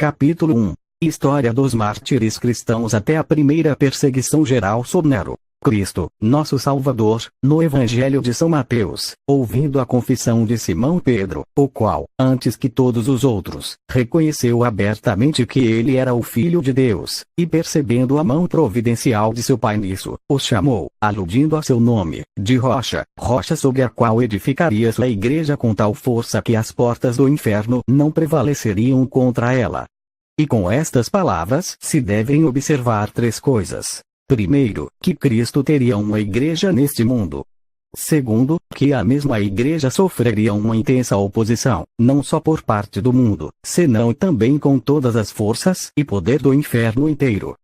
Capítulo 1. História dos mártires cristãos até a primeira perseguição geral sob Nero. Cristo, nosso Salvador, no Evangelho de São Mateus, ouvindo a confissão de Simão Pedro, o qual, antes que todos os outros, reconheceu abertamente que ele era o Filho de Deus, e percebendo a mão providencial de seu Pai nisso, os chamou, aludindo a seu nome, de rocha sobre a qual edificaria sua igreja com tal força que as portas do inferno não prevaleceriam contra ela. E com estas palavras se devem observar três coisas. Primeiro, que Cristo teria uma igreja neste mundo. Segundo, que a mesma igreja sofreria uma intensa oposição, não só por parte do mundo, senão também com todas as forças e poder do inferno inteiro.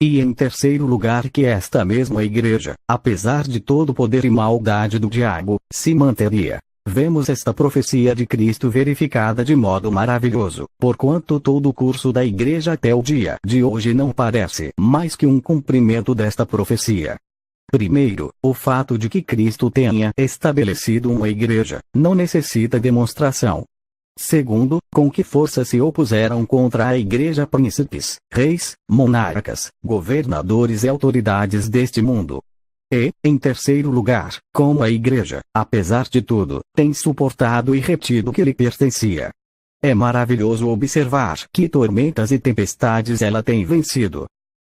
E em terceiro lugar que esta mesma igreja, apesar de todo o poder e maldade do diabo, se manteria. Vemos esta profecia de Cristo verificada de modo maravilhoso, porquanto todo o curso da igreja até o dia de hoje não parece mais que um cumprimento desta profecia. Primeiro, o fato de que Cristo tenha estabelecido uma igreja, não necessita demonstração. Segundo, com que força se opuseram contra a igreja príncipes, reis, monarcas, governadores e autoridades deste mundo. E, em terceiro lugar, como a igreja, apesar de tudo, tem suportado e retido o que lhe pertencia. É maravilhoso observar que tormentas e tempestades ela tem vencido.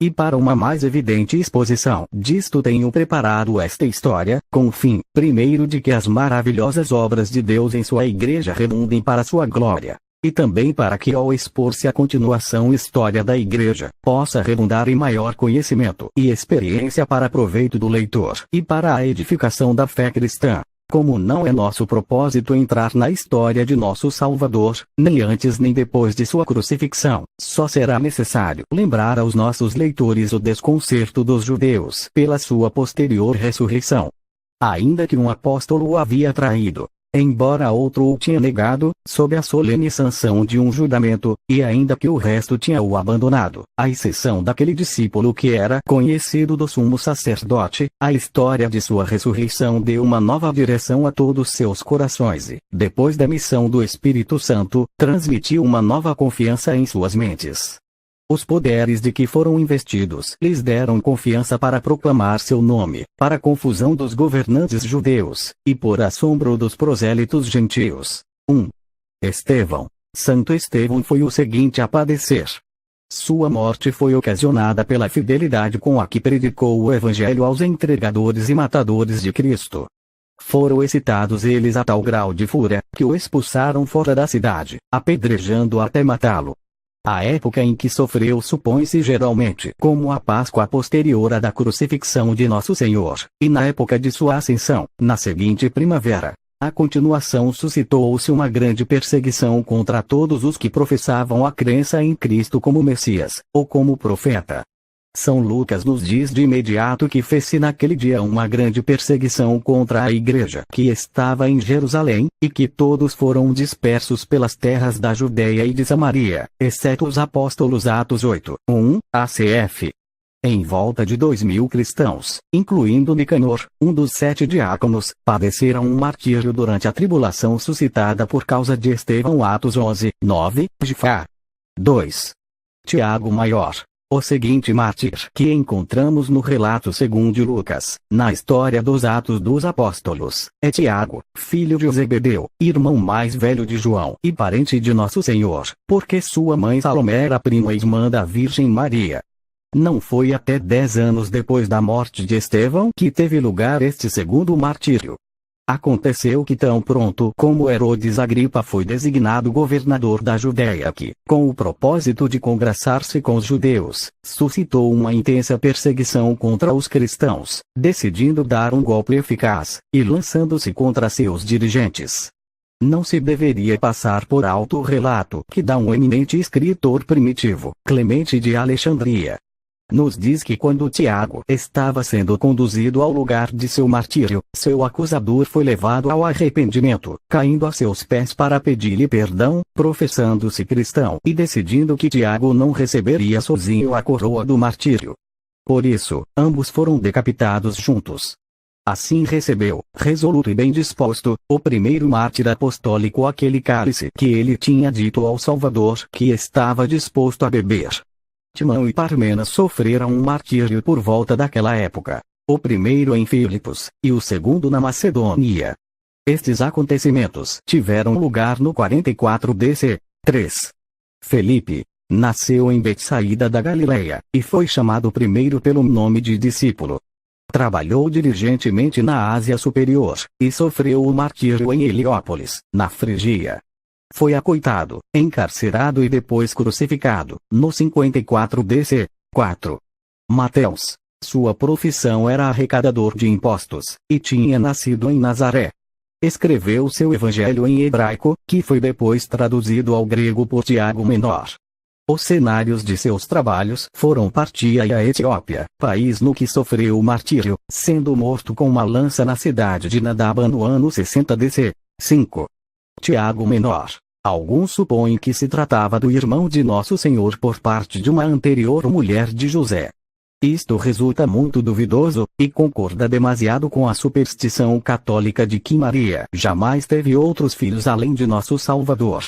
E para uma mais evidente exposição disto tenho preparado esta história, com o fim, primeiro de que as maravilhosas obras de Deus em sua igreja redundem para sua glória. E também para que ao expor-se a continuação história da igreja, possa redundar em maior conhecimento e experiência para proveito do leitor e para a edificação da fé cristã. Como não é nosso propósito entrar na história de nosso Salvador, nem antes nem depois de sua crucifixão, só será necessário lembrar aos nossos leitores o desconcerto dos judeus pela sua posterior ressurreição. Ainda que um apóstolo o havia traído, embora outro o tinha negado, sob a solene sanção de um juramento, e ainda que o resto tinha o abandonado, à exceção daquele discípulo que era conhecido do sumo sacerdote, a história de sua ressurreição deu uma nova direção a todos seus corações e, depois da missão do Espírito Santo, transmitiu uma nova confiança em suas mentes. Os poderes de que foram investidos lhes deram confiança para proclamar seu nome, para a confusão dos governantes judeus, e por assombro dos prosélitos gentios. 1. Estevão. Santo Estevão foi o seguinte a padecer. Sua morte foi ocasionada pela fidelidade com a que predicou o Evangelho aos entregadores e matadores de Cristo. Foram excitados eles a tal grau de fúria, que o expulsaram fora da cidade, apedrejando até matá-lo. A época em que sofreu supõe-se geralmente como a Páscoa posterior à da crucifixão de Nosso Senhor, e na época de sua ascensão, na seguinte primavera. A continuação suscitou-se uma grande perseguição contra todos os que professavam a crença em Cristo como Messias, ou como profeta. São Lucas nos diz de imediato que fez-se naquele dia uma grande perseguição contra a igreja que estava em Jerusalém, e que todos foram dispersos pelas terras da Judéia e de Samaria, exceto os apóstolos. Atos 8, 1, ACF. Em volta de 2.000 cristãos, incluindo Nicanor, um dos 7 diáconos, padeceram um martírio durante a tribulação suscitada por causa de Estevão. Atos 11, 9, Gifá. 2. Tiago Maior. O seguinte mártir que encontramos no relato segundo Lucas, na história dos Atos dos Apóstolos, é Tiago, filho de Zebedeu, irmão mais velho de João e parente de Nosso Senhor, porque sua mãe Salomé era prima e irmã da Virgem Maria. Não foi até 10 anos depois da morte de Estevão que teve lugar este segundo martírio. Aconteceu que tão pronto como Herodes Agripa foi designado governador da Judéia que, com o propósito de congraçar-se com os judeus, suscitou uma intensa perseguição contra os cristãos, decidindo dar um golpe eficaz, e lançando-se contra seus dirigentes. Não se deveria passar por alto o relato que dá um eminente escritor primitivo, Clemente de Alexandria. Nos diz que quando Tiago estava sendo conduzido ao lugar de seu martírio, seu acusador foi levado ao arrependimento, caindo a seus pés para pedir-lhe perdão, professando-se cristão e decidindo que Tiago não receberia sozinho a coroa do martírio. Por isso, ambos foram decapitados juntos. Assim recebeu, resoluto e bem disposto, o primeiro mártir apostólico aquele cálice que ele tinha dito ao Salvador que estava disposto a beber. Timão e Parmenas sofreram um martírio por volta daquela época, o primeiro em Filipos, e o segundo na Macedônia. Estes acontecimentos tiveram lugar no 44 DC. 3. Felipe nasceu em Betsaída da Galileia, e foi chamado primeiro pelo nome de discípulo. Trabalhou diligentemente na Ásia Superior, e sofreu o martírio em Heliópolis, na Frígia. Foi açoitado, encarcerado e depois crucificado, no 54 DC. 4. Mateus. Sua profissão era arrecadador de impostos, e tinha nascido em Nazaré. Escreveu seu evangelho em hebraico, que foi depois traduzido ao grego por Tiago Menor. Os cenários de seus trabalhos foram Partia e a Etiópia, país no que sofreu o martírio, sendo morto com uma lança na cidade de Nadaba no ano 60 DC. 5. Tiago Menor. Alguns supõem que se tratava do irmão de Nosso Senhor por parte de uma anterior mulher de José. Isto resulta muito duvidoso, e concorda demasiado com a superstição católica de que Maria jamais teve outros filhos além de Nosso Salvador.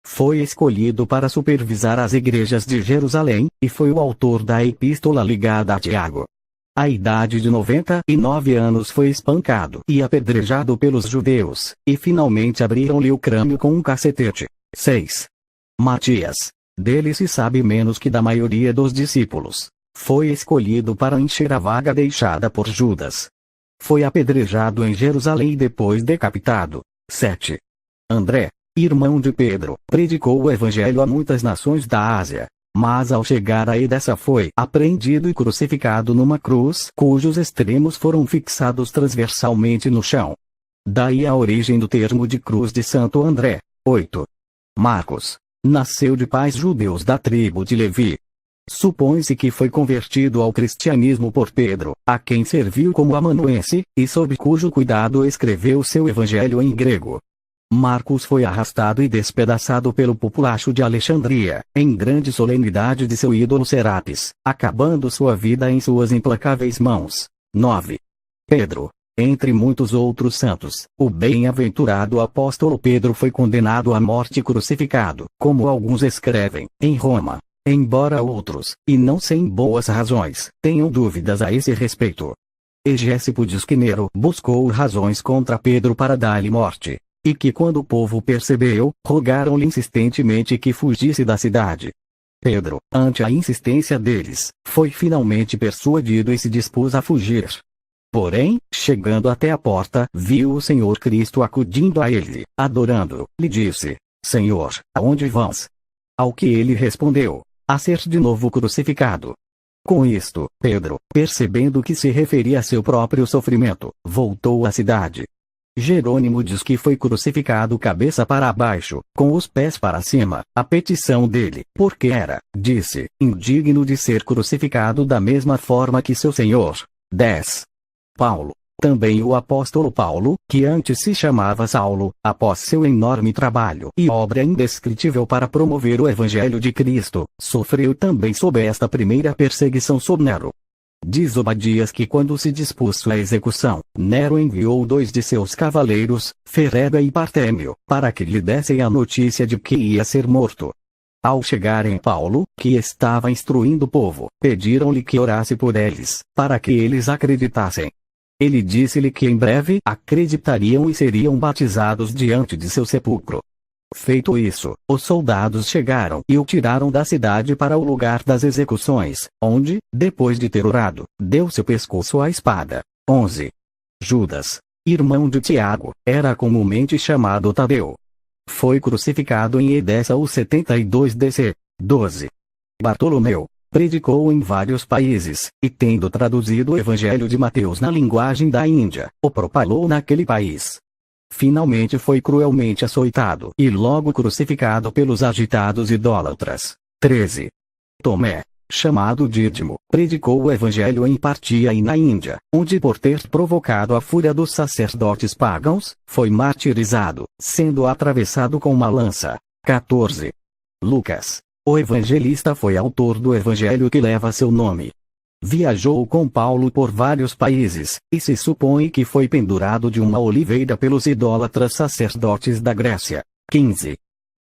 Foi escolhido para supervisar as igrejas de Jerusalém, e foi o autor da epístola ligada a Tiago. À idade de 99 anos foi espancado e apedrejado pelos judeus, e finalmente abriram-lhe o crânio com um cacetete. 6. Matias. Dele se sabe menos que da maioria dos discípulos. Foi escolhido para encher a vaga deixada por Judas. Foi apedrejado em Jerusalém e depois decapitado. 7. André, irmão de Pedro, predicou o evangelho a muitas nações da Ásia, mas ao chegar a Edessa foi apreendido e crucificado numa cruz cujos extremos foram fixados transversalmente no chão. Daí a origem do termo de cruz de Santo André. 8. Marcos. Nasceu de pais judeus da tribo de Levi. Supõe-se que foi convertido ao cristianismo por Pedro, a quem serviu como amanuense, e sob cujo cuidado escreveu seu evangelho em grego. Marcos foi arrastado e despedaçado pelo populacho de Alexandria, em grande solenidade de seu ídolo Serapis, acabando sua vida em suas implacáveis mãos. 9. Pedro. Entre muitos outros santos, o bem-aventurado apóstolo Pedro foi condenado à morte crucificado, como alguns escrevem, em Roma. Embora outros, e não sem boas razões, tenham dúvidas a esse respeito. Egésipo diz que Nero buscou razões contra Pedro para dar-lhe morte, e que quando o povo percebeu, rogaram-lhe insistentemente que fugisse da cidade. Pedro, ante a insistência deles, foi finalmente persuadido e se dispôs a fugir. Porém, chegando até a porta, viu o Senhor Cristo acudindo a ele, adorando-o, lhe disse: Senhor, aonde vãs? Ao que ele respondeu: a ser de novo crucificado. Com isto, Pedro, percebendo que se referia a seu próprio sofrimento, voltou à cidade. Jerônimo diz que foi crucificado cabeça para baixo, com os pés para cima, a petição dele, porque era, disse, indigno de ser crucificado da mesma forma que seu Senhor. 10. Paulo. Também o apóstolo Paulo, que antes se chamava Saulo, após seu enorme trabalho e obra indescritível para promover o Evangelho de Cristo, sofreu também sob esta primeira perseguição sob Nero. Diz Obadias que quando se dispôs à execução, Nero enviou 2 de seus cavaleiros, Ferega e Partêmio, para que lhe dessem a notícia de que ia ser morto. Ao chegarem Paulo, que estava instruindo o povo, pediram-lhe que orasse por eles, para que eles acreditassem. Ele disse-lhe que em breve acreditariam e seriam batizados diante de seu sepulcro. Feito isso, os soldados chegaram e o tiraram da cidade para o lugar das execuções, onde, depois de ter orado, deu seu pescoço à espada. 11. Judas, irmão de Tiago, era comumente chamado Tadeu. Foi crucificado em Edessa o 72 DC. 12. Bartolomeu. Predicou em vários países, e tendo traduzido o Evangelho de Mateus na linguagem da Índia, o propalou naquele país. Finalmente foi cruelmente açoitado e logo crucificado pelos agitados idólatras. 13. Tomé, chamado Dídimo, predicou o Evangelho em Partia e na Índia, onde por ter provocado a fúria dos sacerdotes pagãos, foi martirizado, sendo atravessado com uma lança. 14. Lucas. O evangelista foi autor do evangelho que leva seu nome. Viajou com Paulo por vários países, e se supõe que foi pendurado de uma oliveira pelos idólatras sacerdotes da Grécia. 15.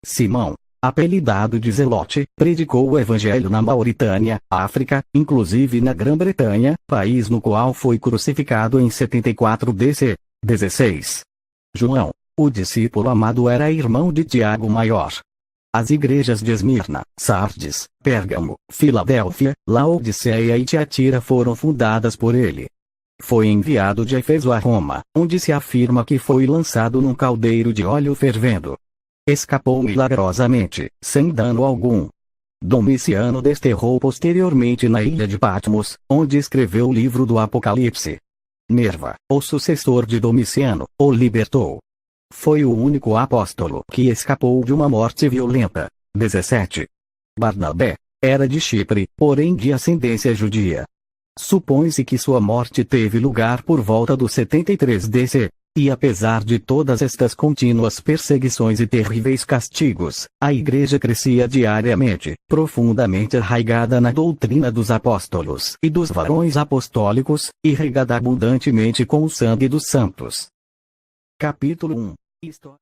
Simão, apelidado de Zelote, predicou o evangelho na Mauritânia, África, inclusive na Grã-Bretanha, país no qual foi crucificado em 74 DC. 16. João, o discípulo amado, era irmão de Tiago Maior. As igrejas de Esmirna, Sardes, Pérgamo, Filadélfia, Laodiceia e Tiatira foram fundadas por ele. Foi enviado de Éfeso a Roma, onde se afirma que foi lançado num caldeiro de óleo fervendo. Escapou milagrosamente, sem dano algum. Domiciano desterrou posteriormente na ilha de Patmos, onde escreveu o livro do Apocalipse. Nerva, o sucessor de Domiciano, o libertou. Foi o único apóstolo que escapou de uma morte violenta. 17. Barnabé era de Chipre, porém de ascendência judia. Supõe-se que sua morte teve lugar por volta do 73 DC. E apesar de todas estas contínuas perseguições e terríveis castigos, a igreja crescia diariamente, profundamente arraigada na doutrina dos apóstolos e dos varões apostólicos, e regada abundantemente com o sangue dos santos. Capítulo 1.